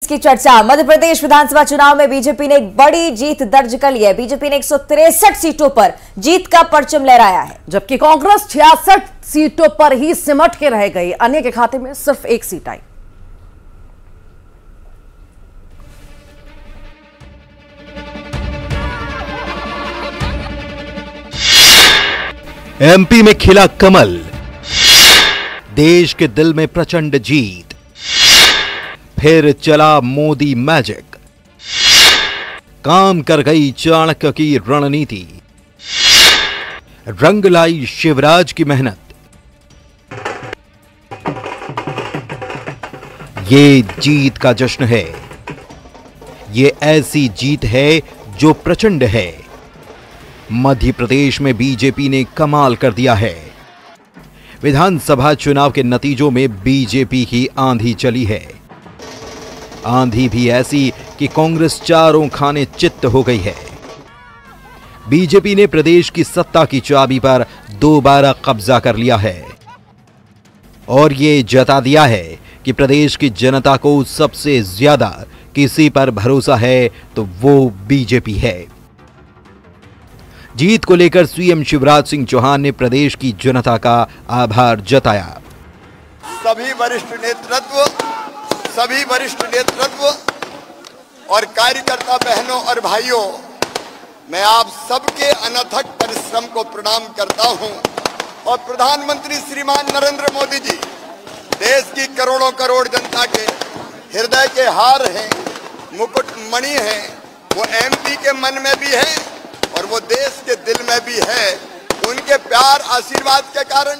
की चर्चा। मध्य प्रदेश विधानसभा चुनाव में बीजेपी ने एक बड़ी जीत दर्ज कर ली है। बीजेपी ने 163 सीटों पर जीत का परचम लहराया है, जबकि कांग्रेस 66 सीटों पर ही सिमट के रह गई। अन्य के खाते में सिर्फ एक सीट आई। एमपी में खिला कमल, देश के दिल में प्रचंड जीत, फिर चला मोदी मैजिक, काम कर गई चाणक्य की रणनीति, रंग लाई शिवराज की मेहनत। ये जीत का जश्न है, ये ऐसी जीत है जो प्रचंड है। मध्य प्रदेश में बीजेपी ने कमाल कर दिया है। विधानसभा चुनाव के नतीजों में बीजेपी की आंधी चली है। आंधी भी ऐसी कि कांग्रेस चारों खाने चित्त हो गई है। बीजेपी ने प्रदेश की सत्ता की चाबी पर दोबारा कब्जा कर लिया है और ये जता दिया है कि प्रदेश की जनता को सबसे ज्यादा किसी पर भरोसा है तो वो बीजेपी है। जीत को लेकर सीएम शिवराज सिंह चौहान ने प्रदेश की जनता का आभार जताया। सभी वरिष्ठ नेतृत्व और कार्यकर्ता बहनों और भाइयों, मैं आप सबके अनथक परिश्रम को प्रणाम करता हूं और प्रधानमंत्री श्रीमान नरेंद्र मोदी जी देश की करोड़ों करोड़ जनता के हृदय के हार हैं, मुकुट मणि हैं। वो एमपी के मन में भी है और वो देश के दिल में भी है। उनके प्यार आशीर्वाद के कारण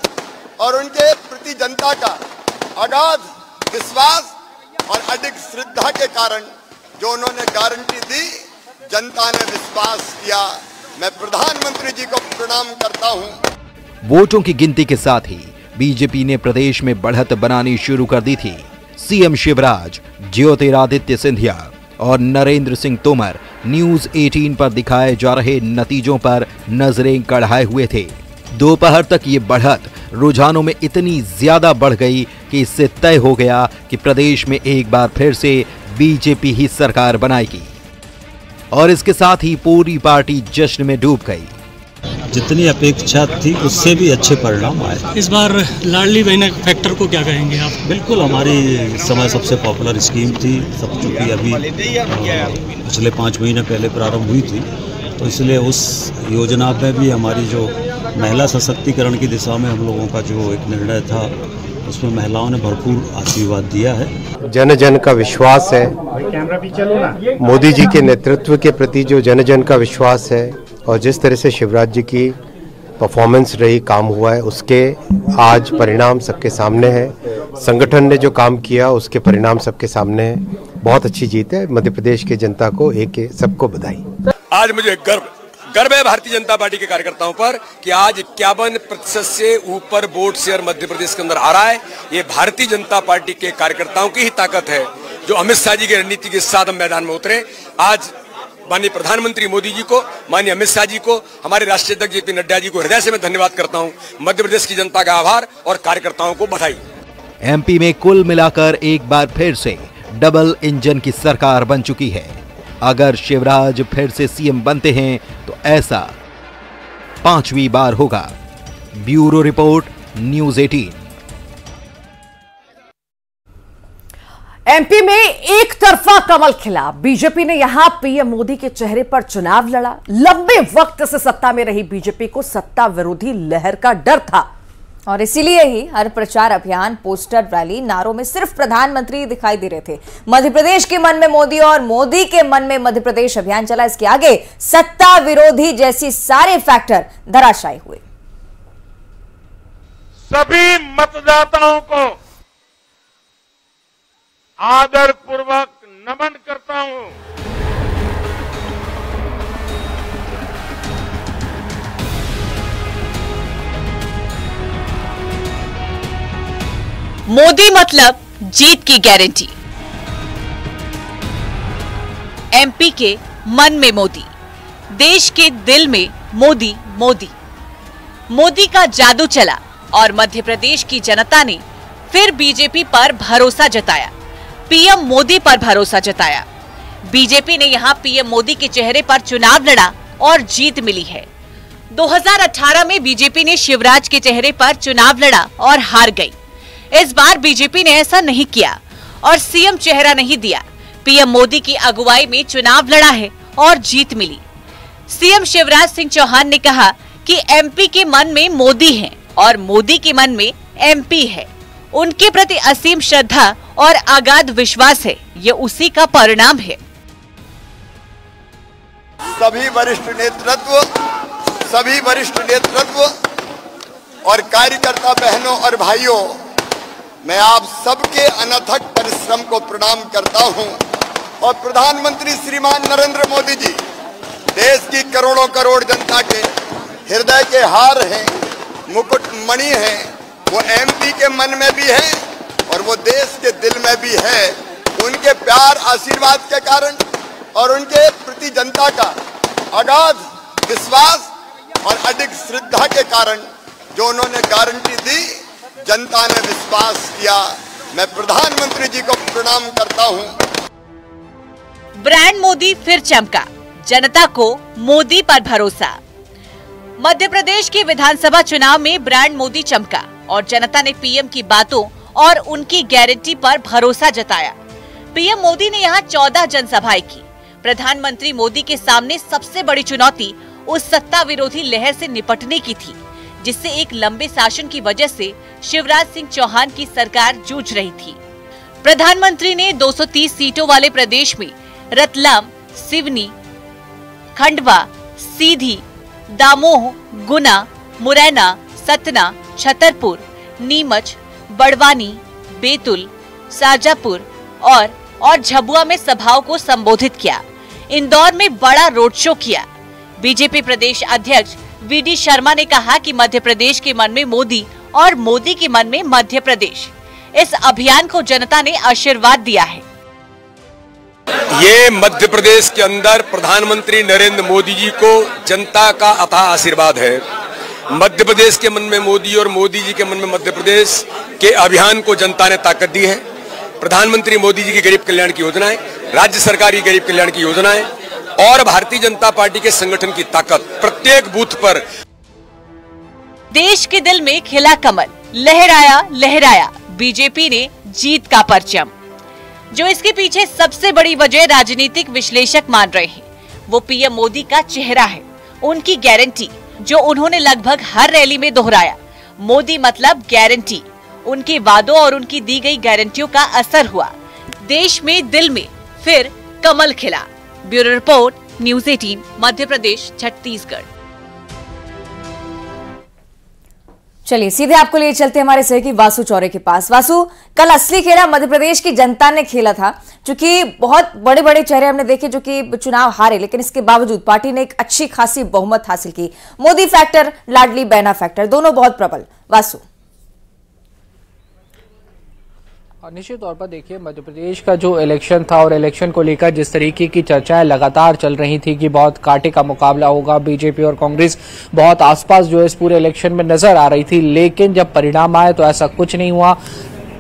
और उनके प्रति जनता का अगाध विश्वास और अधिक श्रद्धा के कारण जो उन्होंने गारंटी दी, जनता ने विश्वास किया। मैं प्रधानमंत्री जी को प्रणाम करता हूं। वोटों की गिनती के साथ ही बीजेपी ने प्रदेश में बढ़त बनानी शुरू कर दी थी। सीएम शिवराज, ज्योतिरादित्य सिंधिया और नरेंद्र सिंह तोमर न्यूज 18 पर दिखाए जा रहे नतीजों पर नजरें गड़ाए हुए थे। दोपहर तक ये बढ़त रुझानों में इतनी ज्यादा बढ़ गई कि इससे तय हो गया कि प्रदेश में एक बार फिर से बीजेपी ही सरकार बनाएगी और इसके साथ ही पूरी पार्टी जश्न में डूब गई। जितनी अपेक्षा थी उससे भी अच्छे परिणाम आए। इस बार लाडली बहना फैक्टर को क्या कहेंगे आप? बिल्कुल, हमारी इस समय सबसे पॉपुलर स्कीम थी। सब चूँकि अभी पिछले 5 महीने पहले प्रारंभ हुई थी, तो इसलिए उस योजना में भी हमारी जो महिला सशक्तिकरण की दिशा में हम लोगों का जो एक निर्णय था, उसमें महिलाओं ने भरपूर आशीर्वाद दिया है। जन जन का विश्वास है, मोदी जी के नेतृत्व के प्रति जो जन जन का विश्वास है और जिस तरह से शिवराज जी की परफॉर्मेंस रही, काम हुआ है, उसके आज परिणाम सबके सामने है। संगठन ने जो काम किया उसके परिणाम सबके सामने है। बहुत अच्छी जीत है। मध्य प्रदेश की जनता को सबको बधाई। आज मुझे गर्व है भारतीय जनता पार्टी के कार्यकर्ताओं पर कि आज 51% से ऊपर वोट शेयर मध्य प्रदेश के अंदर आ रहा है। ये भारतीय जनता पार्टी के कार्यकर्ताओं की ही ताकत है जो अमित शाह जी की रणनीति के साथ हम मैदान में उतरे। आज माननीय प्रधानमंत्री मोदी जी को, माननीय अमित शाह जी को, हमारे राष्ट्रीय अध्यक्ष जेपी नड्डा जी को हृदय से मैं धन्यवाद करता हूं। मध्य प्रदेश की जनता का आभार और कार्यकर्ताओं को बधाई। एमपी में कुल मिलाकर एक बार फिर से डबल इंजन की सरकार बन चुकी है। अगर शिवराज फिर से सीएम बनते हैं तो ऐसा 5वीं बार होगा। Bureau report, news 18। एमपी में एक तरफा कमल खिला। बीजेपी ने यहां पीएम मोदी के चेहरे पर चुनाव लड़ा। लंबे वक्त से सत्ता में रही बीजेपी को सत्ता विरोधी लहर का डर था और इसीलिए ही हर प्रचार अभियान, पोस्टर, रैली, नारों में सिर्फ प्रधानमंत्री दिखाई दे रहे थे। मध्य प्रदेश के मन में मोदी और मोदी के मन में मध्य प्रदेश अभियान चला। इसके आगे सत्ता विरोधी जैसी सारे फैक्टर धराशायी हुए। सभी मतदाताओं को आदर पूर्वक नमन करता हूं। मोदी मतलब जीत की गारंटी। एमपी के मन में मोदी, देश के दिल में मोदी। मोदी का जादू चला और मध्य प्रदेश की जनता ने फिर बीजेपी पर भरोसा जताया। पीएम मोदी पर भरोसा जताया। बीजेपी ने यहां पीएम मोदी के चेहरे पर चुनाव लड़ा और जीत मिली है। 2018 में बीजेपी ने शिवराज के चेहरे पर चुनाव लड़ा और हार गई। इस बार बीजेपी ने ऐसा नहीं किया और सीएम चेहरा नहीं दिया। पीएम मोदी की अगुवाई में चुनाव लड़ा है और जीत मिली। सीएम शिवराज सिंह चौहान ने कहा कि एमपी के मन में मोदी है और मोदी के मन में एमपी है। उनके प्रति असीम श्रद्धा और अगाध विश्वास है। ये उसी का परिणाम है। सभी वरिष्ठ नेतृत्व और कार्यकर्ता बहनों और भाइयों, मैं आप सबके अनथक परिश्रम को प्रणाम करता हूं और प्रधानमंत्री श्रीमान नरेंद्र मोदी जी देश की करोड़ों करोड़ जनता के हृदय के हार हैं, मुकुट मणि हैं। वो एमपी के मन में भी है और वो देश के दिल में भी है। उनके प्यार आशीर्वाद के कारण और उनके प्रति जनता का अगाध विश्वास और अधिक श्रद्धा के कारण जो उन्होंने गारंटी दी, जनता ने विश्वास किया। मैं प्रधानमंत्री जी को प्रणाम करता हूं। ब्रांड मोदी फिर चमका, जनता को मोदी पर भरोसा। मध्य प्रदेश के विधानसभा चुनाव में ब्रांड मोदी चमका और जनता ने पीएम की बातों और उनकी गारंटी पर भरोसा जताया। पीएम मोदी ने यहां 14 जनसभाएं की। प्रधानमंत्री मोदी के सामने सबसे बड़ी चुनौती उस सत्ता विरोधी लहर से निपटने की थी, जिससे एक लंबे शासन की वजह से शिवराज सिंह चौहान की सरकार जूझ रही थी। प्रधानमंत्री ने 230 सीटों वाले प्रदेश में रतलाम, सिवनी, खंडवा, सीधी, दामोह, गुना, मुरैना, सतना, छतरपुर, नीमच, बड़वानी, बैतूल, शाजापुर और झबुआ में सभाओं को संबोधित किया। इंदौर में बड़ा रोड शो किया। बीजेपी प्रदेश अध्यक्ष वीडी शर्मा ने कहा कि मध्य प्रदेश के मन में मोदी और मोदी के मन में मध्य प्रदेश। इस अभियान को जनता ने आशीर्वाद दिया है। ये मध्य प्रदेश के अंदर प्रधानमंत्री नरेंद्र मोदी जी को जनता का अथाह आशीर्वाद है। मध्य प्रदेश के मन में मोदी और मोदी जी के मन में मध्य प्रदेश के अभियान को जनता ने ताकत दी है। प्रधानमंत्री मोदी जी की गरीब कल्याण की योजनाएं, राज्य सरकार की गरीब कल्याण की योजनाएं और भारतीय जनता पार्टी के संगठन की ताकत प्रत्येक बूथ पर। देश के दिल में खिला कमल, लहराया लहराया बीजेपी ने जीत का परचम। जो इसके पीछे सबसे बड़ी वजह राजनीतिक विश्लेषक मान रहे हैं, वो पीएम मोदी का चेहरा है, उनकी गारंटी जो उन्होंने लगभग हर रैली में दोहराया। मोदी मतलब गारंटी। उनके वादों और उनकी दी गई गारंटियों का असर हुआ। देश में दिल में फिर कमल खिला। Bureau report, news 18, Madhya Pradesh, Chhattisgarh. चलिए सीधे आपको लिए चलते हमारे सहयोगी वासु चौरे के पास। वासु, कल असली खेला मध्य प्रदेश की जनता ने खेला था। क्योंकि बहुत बड़े बड़े चेहरे हमने देखे जो कि चुनाव हारे, लेकिन इसके बावजूद पार्टी ने एक अच्छी खासी बहुमत हासिल की। मोदी फैक्टर, लाडली बहना फैक्टर, दोनों बहुत प्रबल। वासु, निश्चित तौर पर देखिए, मध्य प्रदेश का जो इलेक्शन था और इलेक्शन को लेकर जिस तरीके की चर्चाएं लगातार चल रही थी कि बहुत कांटे का मुकाबला होगा, बीजेपी और कांग्रेस बहुत आसपास जो है इस पूरे इलेक्शन में नजर आ रही थी, लेकिन जब परिणाम आए तो ऐसा कुछ नहीं हुआ।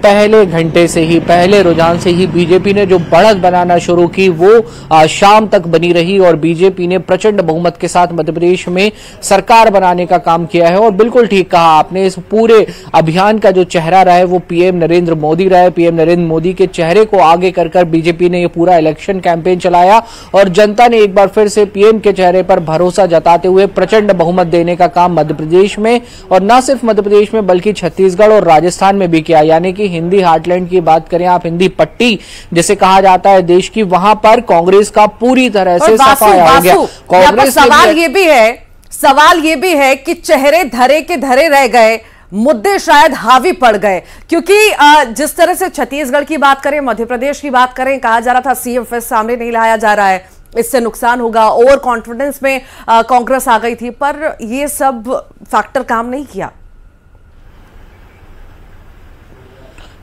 पहले घंटे से ही, पहले रुझान से ही बीजेपी ने जो बढ़त बनाना शुरू की वो शाम तक बनी रही और बीजेपी ने प्रचंड बहुमत के साथ मध्य प्रदेश में सरकार बनाने का काम किया है। और बिल्कुल ठीक कहा आपने, इस पूरे अभियान का जो चेहरा रहा है वो पीएम नरेंद्र मोदी रहे। पीएम नरेंद्र मोदी के चेहरे को आगे कर बीजेपी ने ये पूरा इलेक्शन कैंपेन चलाया और जनता ने एक बार फिर से पीएम के चेहरे पर भरोसा जताते हुए प्रचंड बहुमत देने का काम मध्य प्रदेश में, और न सिर्फ मध्य प्रदेश में बल्कि छत्तीसगढ़ और राजस्थान में भी किया। यानी कि हिंदी हार्टलैंड की बात करें आप, हिंदी पट्टी जिसे कहा जाता है देश की, वहां पर कांग्रेस का पूरी तरह से सफाया हो गया। कांग्रेस सवाल ये भी है कि चेहरे धरे के धरे रह गए, मुद्दे शायद हावी पड़ गए। क्योंकि जिस तरह से छत्तीसगढ़ की बात करें, मध्य प्रदेश की बात करें, कहा जा रहा था सीएम फिर सामने नहीं लाया जा रहा है, इससे नुकसान होगा, ओवर कॉन्फिडेंस में कांग्रेस आ गई थी, पर ये सब फैक्टर काम नहीं किया।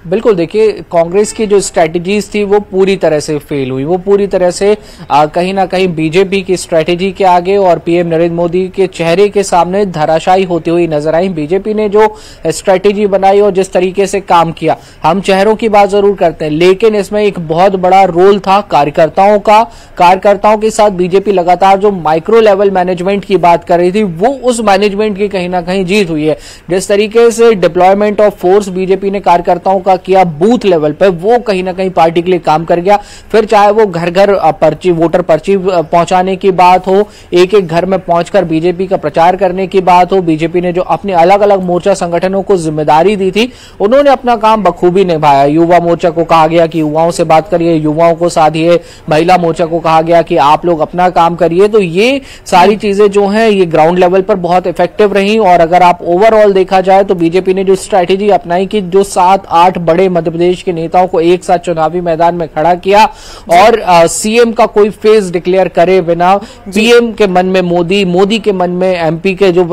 बिल्कुल, देखिए कांग्रेस की जो स्ट्रैटेजीज थी वो पूरी तरह से फेल हुई। वो पूरी तरह से कहीं ना कहीं बीजेपी की स्ट्रैटेजी के आगे और पीएम नरेंद्र मोदी के चेहरे के सामने धराशायी होती हुई नजर आई। बीजेपी ने जो स्ट्रैटेजी बनाई और जिस तरीके से काम किया, हम चेहरों की बात जरूर करते हैं, लेकिन इसमें एक बहुत बड़ा रोल था कार्यकर्ताओं का। कार्यकर्ताओं के साथ बीजेपी लगातार जो माइक्रो लेवल मैनेजमेंट की बात कर रही थी, वो उस मैनेजमेंट की कहीं ना कहीं जीत हुई है। जिस तरीके से डिप्लॉयमेंट ऑफ फोर्स बीजेपी ने कार्यकर्ताओं का किया बूथ लेवल पे, वो कहीं ना कहीं पार्टी के लिए काम कर गया। फिर चाहे वो घर घर पर्ची, वोटर पर्ची पहुंचाने की बात हो, एक एक घर में पहुंचकर बीजेपी का प्रचार करने की बात हो, बीजेपी ने जो अपने अलग अलग मोर्चा संगठनों को जिम्मेदारी दी थी, उन्होंने अपना काम बखूबी निभाया। युवा मोर्चा को कहा गया कि युवाओं से बात करिए, युवाओं को साधिए, महिला मोर्चा को कहा गया कि आप लोग अपना काम करिए। तो ये सारी चीजें जो हैं ये ग्राउंड लेवल पर बहुत इफेक्टिव रही। और अगर आप ओवरऑल देखा जाए तो बीजेपी ने जो स्ट्रैटेजी अपनाई कि जो 7-8 बड़े मध्य प्रदेश के नेताओं को एक साथ चुनावी मैदान में खड़ा किया और सीएम का कोई फेज डिक्लेयर करे बिना, पीएम के मन में मोदी, मोदी के मन में एमपी के जो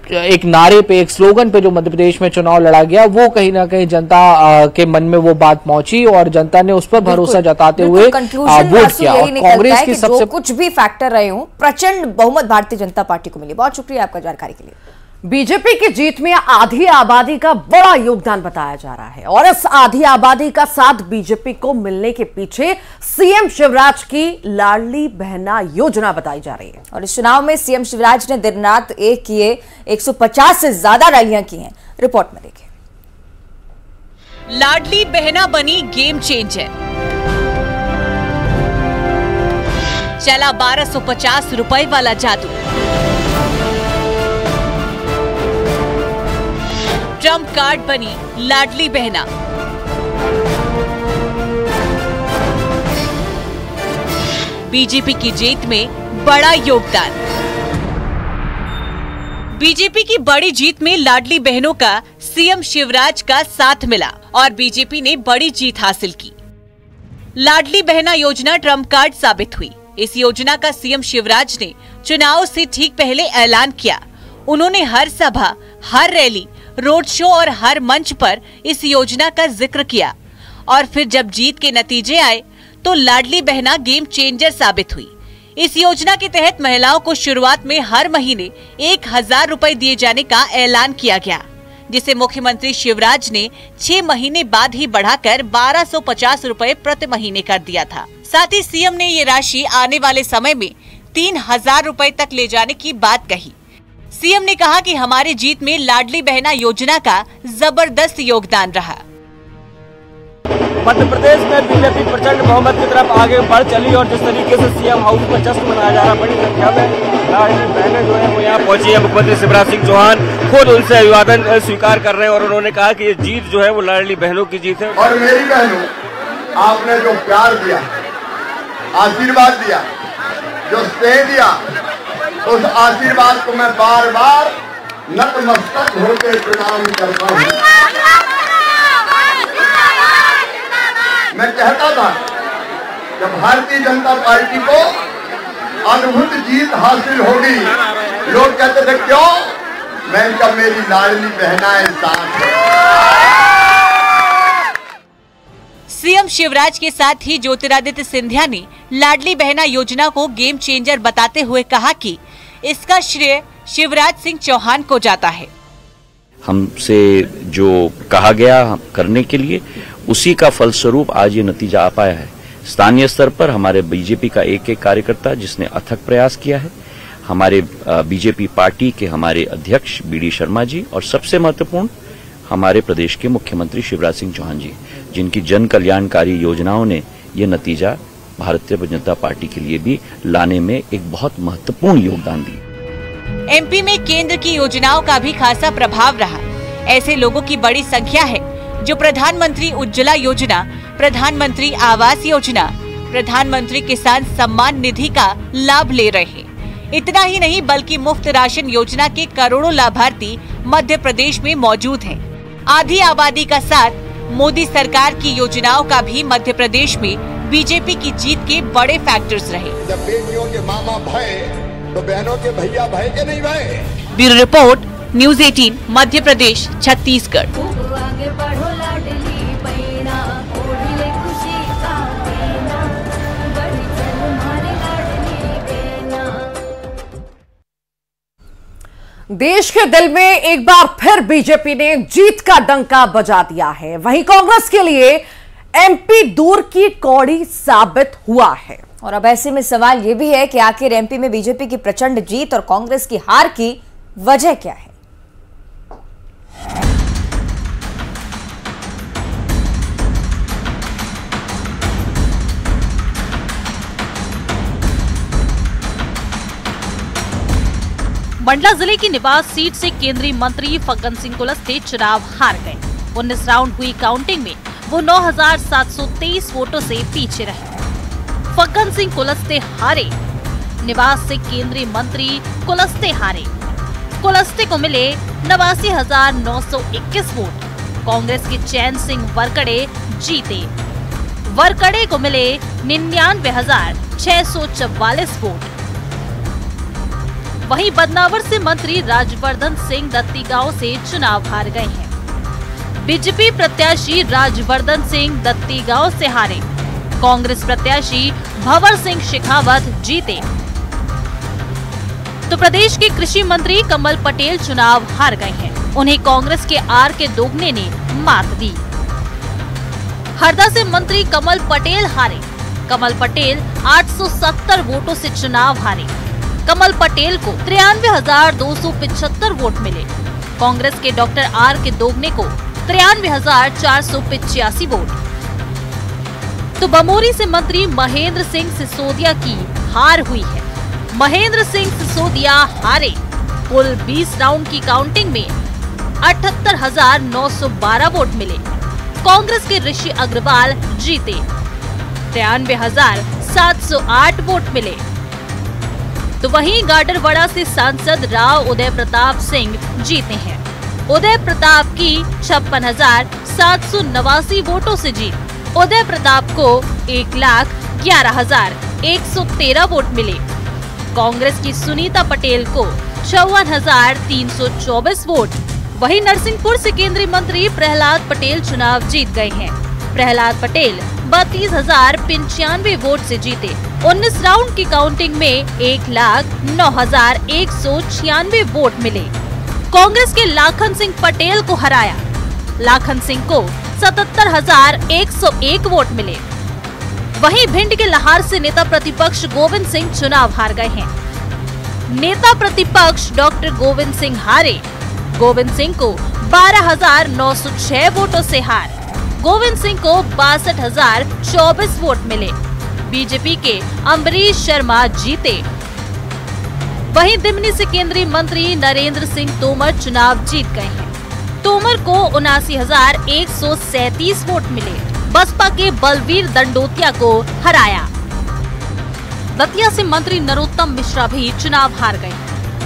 एक नारे पे, एक स्लोगन पे जो मध्य प्रदेश में चुनाव लड़ा गया, वो कहीं ना कहीं जनता के मन में वो बात पहुंची और जनता ने उस पर भरोसा जताते हुए वोट किया। और कांग्रेस की सबसे कुछ भी फैक्टर रहे हूं, प्रचंड बहुमत भारतीय जनता पार्टी को मिली। बहुत शुक्रिया आपका जानकारी के लिए। बीजेपी की जीत में आधी आबादी का बड़ा योगदान बताया जा रहा है और इस आधी आबादी का साथ बीजेपी को मिलने के पीछे सीएम शिवराज की लाडली बहना योजना बताई जा रही है। और इस चुनाव में सीएम शिवराज ने दिन रात एक किए 150 से ज्यादा रैलियां की हैं। रिपोर्ट में देखिए। लाडली बहना बनी गेम चेंजर। चला 1250 रुपए वाला जादू। ट्रम्प कार्ड बनी लाडली बहना। बीजेपी की जीत में बड़ा योगदान। बीजेपी की बड़ी जीत में लाडली बहनों का सीएम शिवराज का साथ मिला और बीजेपी ने बड़ी जीत हासिल की। लाडली बहना योजना ट्रम्प कार्ड साबित हुई। इस योजना का सीएम शिवराज ने चुनाव से ठीक पहले ऐलान किया। उन्होंने हर सभा, हर रैली, रोड शो और हर मंच पर इस योजना का जिक्र किया और फिर जब जीत के नतीजे आए तो लाडली बहना गेम चेंजर साबित हुई। इस योजना के तहत महिलाओं को शुरुआत में हर महीने 1000 रुपए दिए जाने का ऐलान किया गया, जिसे मुख्यमंत्री शिवराज ने 6 महीने बाद ही बढ़ाकर 1250 रुपए प्रति महीने कर दिया था। साथ ही सीएम ने ये राशि आने वाले समय में 3000 रुपए तक ले जाने की बात कही। सीएम ने कहा कि हमारी जीत में लाडली बहना योजना का जबरदस्त योगदान रहा। मध्य प्रदेश में बीजेपी प्रचंड बहुमत की तरफ आगे बढ़ चली और जिस तरीके से सीएम हाउस पर जश्न मनाया जा रहा, बड़ी संख्या में लाडली बहनें जो है वो यहाँ पहुंची है। मुख्यमंत्री शिवराज सिंह चौहान खुद उनसे अभिवादन स्वीकार कर रहे हैं और उन्होंने कहा कि ये जीत जो है वो लाडली बहनों की जीत है। और मेरी बहनों, आपने जो प्यार दिया, आशीर्वाद दिया, जो स्नेह दिया, उस आशीर्वाद को मैं बार बार नतमस्तक होकर प्रणाम करता हूँ। मैं कहता था जब भारतीय जनता पार्टी को अद्भुत जीत हासिल होगी, लोग कहते थे क्यों? मैं कहा मेरी लाडली बहनाएं साथ हैं। सीएम शिवराज के साथ ही ज्योतिरादित्य सिंधिया ने लाडली बहना योजना को गेम चेंजर बताते हुए कहा कि इसका श्रेय शिवराज सिंह चौहान को जाता है। हमसे जो कहा गया करने के लिए, उसी का फलस्वरूप आज ये नतीजा आ पाया है। स्थानीय स्तर पर हमारे बीजेपी का एक एक कार्यकर्ता जिसने अथक प्रयास किया है, हमारे बीजेपी पार्टी के हमारे अध्यक्ष बीडी शर्मा जी और सबसे महत्वपूर्ण हमारे प्रदेश के मुख्यमंत्री शिवराज सिंह चौहान जी, जिनकी जन कल्याणकारी योजनाओं ने ये नतीजा भारतीय जनता पार्टी के लिए भी लाने में एक बहुत महत्वपूर्ण योगदान दिया। एमपी में केंद्र की योजनाओं का भी खासा प्रभाव रहा। ऐसे लोगों की बड़ी संख्या है जो प्रधानमंत्री उज्ज्वला योजना, प्रधानमंत्री आवास योजना, प्रधानमंत्री किसान सम्मान निधि का लाभ ले रहे हैं। इतना ही नहीं बल्कि मुफ्त राशन योजना के करोड़ों लाभार्थी मध्य प्रदेश में मौजूद हैं। आधी आबादी का साथ मोदी सरकार की योजनाओं का भी मध्य प्रदेश में बीजेपी की जीत के बड़े फैक्टर्स रहे। जब बेटियों के मामा भय तो बहनों के भैया भय के नहीं भय। Bureau report, news 18, Madhya Pradesh, Chhattisgarh. आगे बढ़ो लाडली बहना ओढ़ले खुशी का देना बढ़ी चल मारे लाडली बहना। देश के दिल में एक बार फिर बीजेपी ने जीत का डंका बजा दिया है। वहीं कांग्रेस के लिए एमपी दूर की कौड़ी साबित हुआ है। और अब ऐसे में सवाल यह भी है कि आखिर एमपी में बीजेपी की प्रचंड जीत और कांग्रेस की हार की वजह क्या है। मंडला जिले की निवास सीट से केंद्रीय मंत्री फग्गन सिंह कुलस्ते चुनाव हार गए। 19 राउंड हुई काउंटिंग में वो 9,723 वोटों से पीछे रहे। फग्गन सिंह कुलस्ते हारे। निवास से केंद्रीय मंत्री कुलस्ते हारे। कुलस्ते को मिले 89,921 वोट। कांग्रेस के चैन सिंह वरकड़े जीते। वरकड़े को मिले 99,644 वोट। वहीं बदनावर से मंत्री राजवर्धन सिंह दत्तीगांव से चुनाव हार गए हैं। बीजेपी प्रत्याशी राजवर्धन सिंह दत्तीगांव से हारे। कांग्रेस प्रत्याशी भंवर सिंह शेखावत जीते। तो प्रदेश के कृषि मंत्री कमल पटेल चुनाव हार गए हैं। उन्हें कांग्रेस के आर के दोगने ने मात दी। हरदा से मंत्री कमल पटेल हारे। कमल पटेल 870 वोटों से चुनाव हारे। कमल पटेल को 93,275 वोट मिले। कांग्रेस के डॉक्टर आर के दोगने को 93,485 वोट। तो बमोरी से मंत्री महेंद्र सिंह सिसोदिया की हार हुई है। महेंद्र सिंह सिसोदिया हारे। कुल 20 राउंड की काउंटिंग में 78,912 वोट मिले। कांग्रेस के ऋषि अग्रवाल जीते। 93,708 वोट मिले। तो वहीं गाडरवाड़ा से सांसद राव उदय प्रताप सिंह जीते हैं। उदय प्रताप की 56,789 वोटों से जीत। उदय प्रताप को 1,11,113 वोट मिले। कांग्रेस की सुनीता पटेल को 54,324 वोट। वहीं नरसिंहपुर से केंद्रीय मंत्री प्रहलाद पटेल चुनाव जीत गए हैं। प्रहलाद पटेल 32,095 वोट से जीते। 19 राउंड की काउंटिंग में 1,09,196 वोट मिले। कांग्रेस के लाखन सिंह पटेल को हराया। लाखन सिंह को 77,101 वोट मिले। वहीं भिंड के लहार से नेता प्रतिपक्ष गोविंद सिंह चुनाव हार गए हैं। नेता प्रतिपक्ष डॉक्टर गोविंद सिंह हारे। गोविंद सिंह को 12,906 वोटों से हार। गोविंद सिंह को 62,024 वोट मिले। बीजेपी के अम्बरीश शर्मा जीते। वहीं दिमनी से केंद्रीय मंत्री नरेंद्र सिंह तोमर चुनाव जीत गए हैं। तोमर को 79,137 वोट मिले। बसपा के बलवीर दंडोतिया को हराया। दतिया से मंत्री नरोत्तम मिश्रा भी चुनाव हार गए।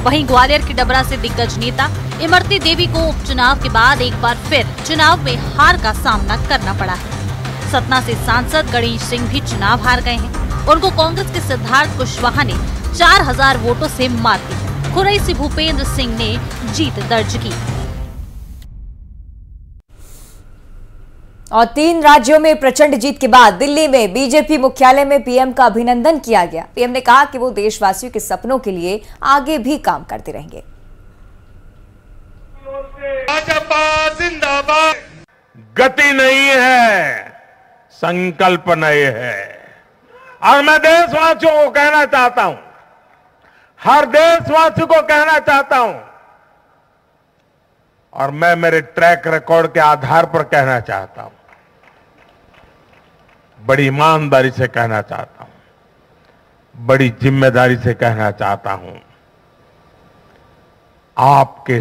वहीं ग्वालियर के डबरा से दिग्गज नेता इमरती देवी को उपचुनाव के बाद एक बार फिर चुनाव में हार का सामना करना पड़ा है। सतना से सांसद गणेश सिंह भी चुनाव हार गए हैं। उनको कांग्रेस के सिद्धार्थ कुशवाहा ने 4,000 वोटों से मात दी। खुरई से भूपेंद्र सिंह ने जीत दर्ज की। और 3 राज्यों में प्रचंड जीत के बाद दिल्ली में बीजेपी मुख्यालय में पीएम का अभिनंदन किया गया। पीएम ने कहा कि वो देशवासियों के सपनों के लिए आगे भी काम करते रहेंगे। भाजपा जिंदाबाद। गति नहीं है, संकल्प नहीं है। और मैं देशवासियों को कहना चाहता हूं, हर देशवासी को कहना चाहता हूं, और मैं मेरे ट्रैक रिकॉर्ड के आधार पर कहना चाहता हूं, बड़ी ईमानदारी से कहना चाहता हूं, बड़ी जिम्मेदारी से कहना चाहता हूं, आपके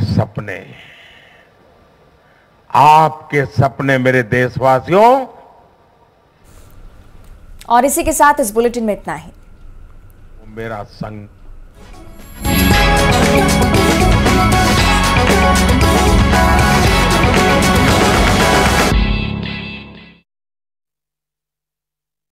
सपने मेरे देशवासियों। और इसी के साथ इस बुलेटिन में इतना ही। मेरा संकल्प